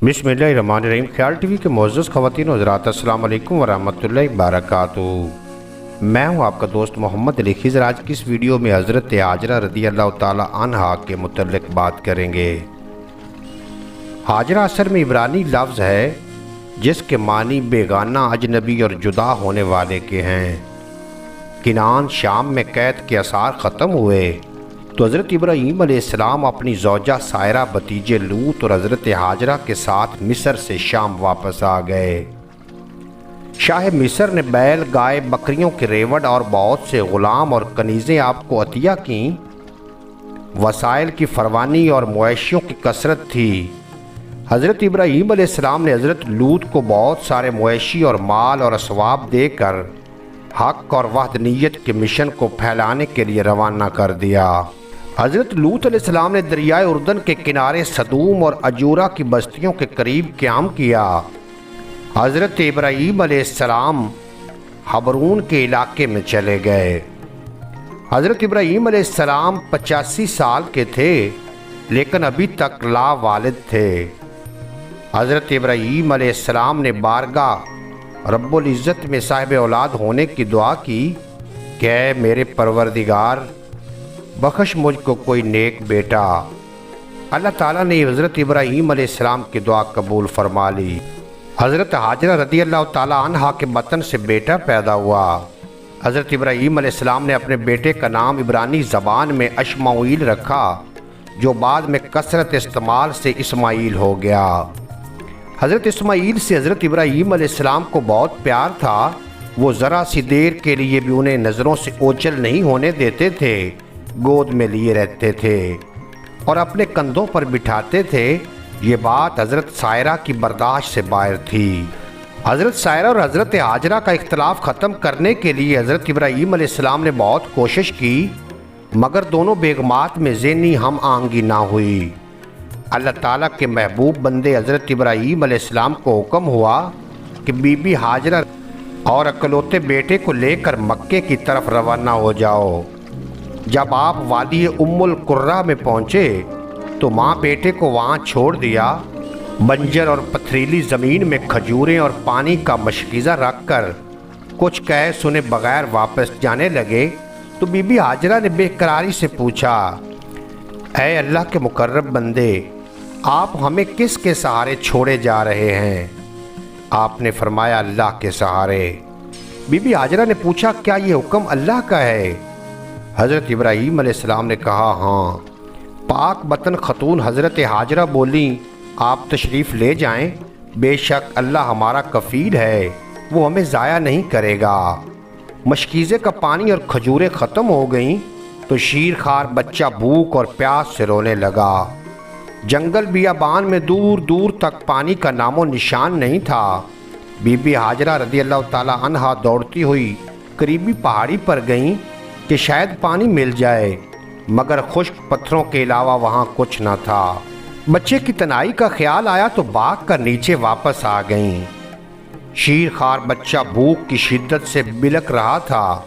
बिस्मिल्लाहिर्रहमानिर्रहीम। ख्याल टीवी के मुअज़्ज़ज़ ख़वातीन व हज़रात, अस्सलाम वालेकुम व रहमतुल्लाहि व बरकातुहू। मैं हूं आपका दोस्त मोहम्मद अली खिज़र। आज की इस वीडियो में हज़रत हाजरा रज़ी अल्लाह ताला अन्हा के मुतल्लिक़ बात करेंगे। हाजरा असल में इब्रानी लफ्ज़ है जिसके मानी बेगाना, अजनबी और जुदा होने वाले के हैं। किनान शाम में कैद के आसार ख़त्म हुए तो हज़रत इब्राहीम अलैहिस्सलाम अपनी ज़ौजा सायरा, भतीजे लूत और हज़रत हाजरा के साथ मिस्र से शाम वापस आ गए। शाह मिस्र ने बैल, गाय, बकरियों के रेवड़ और बहुत से ग़ुलाम और कनीज़ें आपको अतिया की। वसाइल की फरवानी और मवेशियों की कसरत थी। हज़रत इब्राहीम अलैहिस्सलाम ने हज़रत लूत को बहुत सारे मवेशी और माल और असवाब देकर हक़ और वहदनीयत के मिशन को फैलाने के लिए रवाना कर दिया। हज़रत लूत अलैहिस्सलाम ने दरियाए उर्दन के किनारे सदूम और अजूरा की बस्तियों के करीब क़याम किया। हज़रत इब्राहीम अलैहिस्सलाम हबरून के इलाके में चले गए। हज़रत इब्राहीम अलैहिस्सलाम 85 साल के थे लेकिन अभी तक ला वालिद थे। हज़रत इब्राहीम अलैहिस्सलाम ने बारगाह रब्बुल इज़्ज़त में साहिब औलाद होने की दुआ की कि ऐ मेरे परवरदिगार, बख्श मुझको कोई नेक बेटा। अल्लाह ताला ने हज़रत इब्राहीम अलैहिस्सलाम की दुआ कबूल फरमा ली। हज़रत हाजरा रज़ी अल्लाह ताला अन्हा के बतन से बेटा पैदा हुआ। हज़रत इब्राहीम अलैहिस्सलाम ने अपने बेटे का नाम इब्रानी ज़बान में अश्माईल रखा, जो बाद में कसरत इस्तेमाल से इस्माईल हो गया। हज़रत इस्माईल से हज़रत इब्राहीम अलैहिस्सलाम को बहुत प्यार था। वो ज़रा सी देर के लिए भी उन्हें नज़रों से ओझल नहीं होने देते थे। गोद में लिए रहते थे और अपने कंधों पर बिठाते थे। ये बात हज़रत सायरा की बर्दाश्त से बाहर थी। हज़रत सायरा और हज़रत हाजरा का इख्तलाफ ख़त्म करने के लिए हज़रत इब्राहीम अलैहिस्सलाम ने बहुत कोशिश की, मगर दोनों बेगमात में ज़हनी हम आहंगी ना हुई। अल्लाह ताला के महबूब बंदे हज़रत इब्राहीम अलैहिस्सलाम को हुक्म हुआ कि बीबी हाजरा और अकलौते बेटे को लेकर मक्के की तरफ रवाना हो जाओ। जब आप वादी उम्मुल कुर्रा में पहुँचे तो माँ बेटे को वहाँ छोड़ दिया। बंजर और पथरीली ज़मीन में खजूरें और पानी का मशकीज़ा रख कर कुछ कहे सुने बगैर वापस जाने लगे तो बीबी हाजरा ने बेकरारी से पूछा, ऐ अल्लाह के मुकर्रब बंदे, आप हमें किस के सहारे छोड़े जा रहे हैं? आपने फरमाया, अल्लाह के सहारे। बीबी हाजरा ने पूछा, क्या ये हुक्म अल्लाह का है? हज़रत इब्राहीम अलैहिस्सलाम ने कहा, हाँ। पाक बतन खतून हज़रत हाजरा बोली, आप तशरीफ़ ले जाएं, बेशक अल्लाह हमारा कफ़ील है, वो हमें ज़ाया नहीं करेगा। मशकीज़े का पानी और खजूरें ख़त्म हो गईं तो शीर खार बच्चा भूख और प्यास से रोने लगा। जंगल बियाबान में दूर दूर तक पानी का नामो निशान नहीं था। बीबी हाजरा रज़ी अल्लाह ताला अन्हा दौड़ती हुई करीबी पहाड़ी पर गईं कि शायद पानी मिल जाए, मगर खुश्क पत्थरों के अलावा वहाँ कुछ न था। बच्चे की तनाई का ख्याल आया तो भाग कर नीचे वापस आ गईं। शीर खार बच्चा भूख की शिद्दत से बिलक रहा था।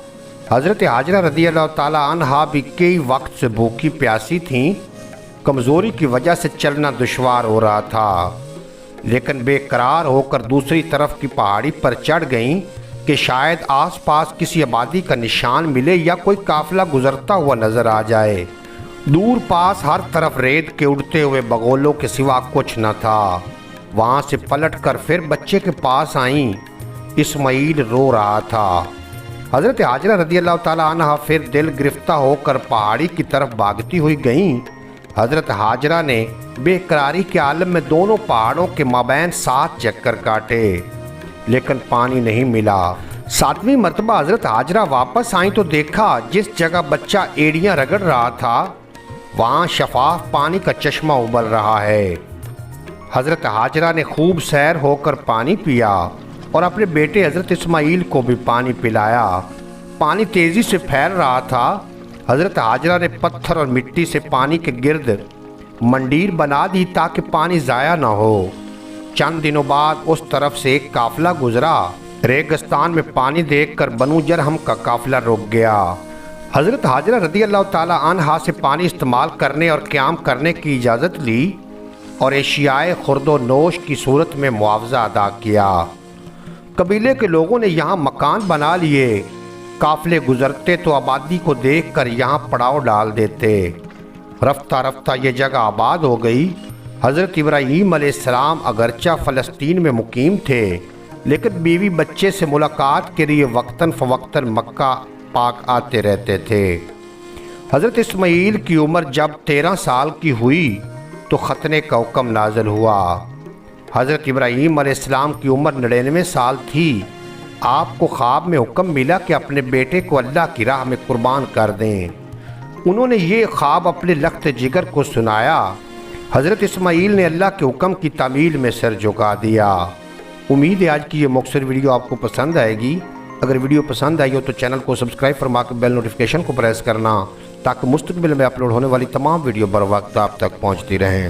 हज़रत हाजरा रज़ी अल्लाह ताला अन्हा भी कई वक्त से भूखी प्यासी थीं। कमज़ोरी की वजह से चलना दुश्वार हो रहा था, लेकिन बेकरार होकर दूसरी तरफ की पहाड़ी पर चढ़ गईं कि शायद आसपास किसी आबादी का निशान मिले या कोई काफ़िला गुजरता हुआ नज़र आ जाए। दूर पास हर तरफ रेत के उड़ते हुए बगोलों के सिवा कुछ न था। वहाँ से पलटकर फिर बच्चे के पास आईं। इस्माईल रो रहा था। हज़रत हाजरा रज़ी अल्लाह ताला अन्हा फिर दिल गिरफ्ता होकर पहाड़ी की तरफ भागती हुई गईं। हज़रत हाजरा ने बेकरारी के आलम में दोनों पहाड़ों के माबैन 7 चक्कर काटे, लेकिन पानी नहीं मिला। 7वीं मरतबा हज़रत हाजरा वापस आई तो देखा जिस जगह बच्चा एड़ियाँ रगड़ रहा था वहाँ शफाफ पानी का चश्मा उबल रहा है। हज़रत हाजरा ने खूब सैर होकर पानी पिया और अपने बेटे हज़रत इस्माईल को भी पानी पिलाया। पानी तेज़ी से फैल रहा था। हज़रत हाजरा ने पत्थर और मिट्टी से पानी के गिर्द मंडीर बना दी ताकि पानी ज़ाया ना हो। चंद दिनों बाद उस तरफ से एक काफ़िला गुजरा। रेगिस्तान में पानी देखकर बनु जरहम का काफ़िला रुक गया। हज़रत हाजरा रज़ी अल्लाह ताला अन्हा से पानी इस्तेमाल करने और क़याम करने की इजाज़त ली اور اشیائے خرد و نوش کی صورت میں معاوضہ ادا کیا۔ قبیلے کے لوگوں نے یہاں مکان بنا لیے، قافلے گزرتے تو آبادی کو دیکھ کر یہاں پڑاؤ ڈال دیتے۔ رفتہ رفتہ یہ جگہ آباد ہو گئی۔ حضرت ابراہیم علیہ السلام اگرچہ فلسطین میں مقیم تھے، لیکن بیوی بچے سے ملاقات کے لیے وقتاً فوقتاً مکہ پاک آتے رہتے تھے۔ حضرت اسماعیل کی عمر جب 13 سال کی ہوئی تو ختنے کا حکم نازل ہوا۔ حضرت ابراہیم علیہ السلام کی عمر 99 سال تھی۔ آپ کو خواب میں حکم ملا کہ اپنے بیٹے کو اللہ کی راہ میں قربان کر دیں۔ انہوں نے یہ خواب اپنے لخت جگر کو سنایا۔ حضرت اسماعیل نے اللہ کے حکم کی تعمیل میں سر جھکا دیا۔ امید ہے آج کی یہ مختصر ویڈیو آپ کو پسند آئے گی۔ اگر ویڈیو پسند آئی ہو تو چینل کو سبسکرائب فرما کے بیل نوٹیفیکیشن کو پریس کرنا، تاکہ مستقبل میں اپلوڈ ہونے والی تمام ویڈیو بر وقت آپ تک پہنچتی رہیں۔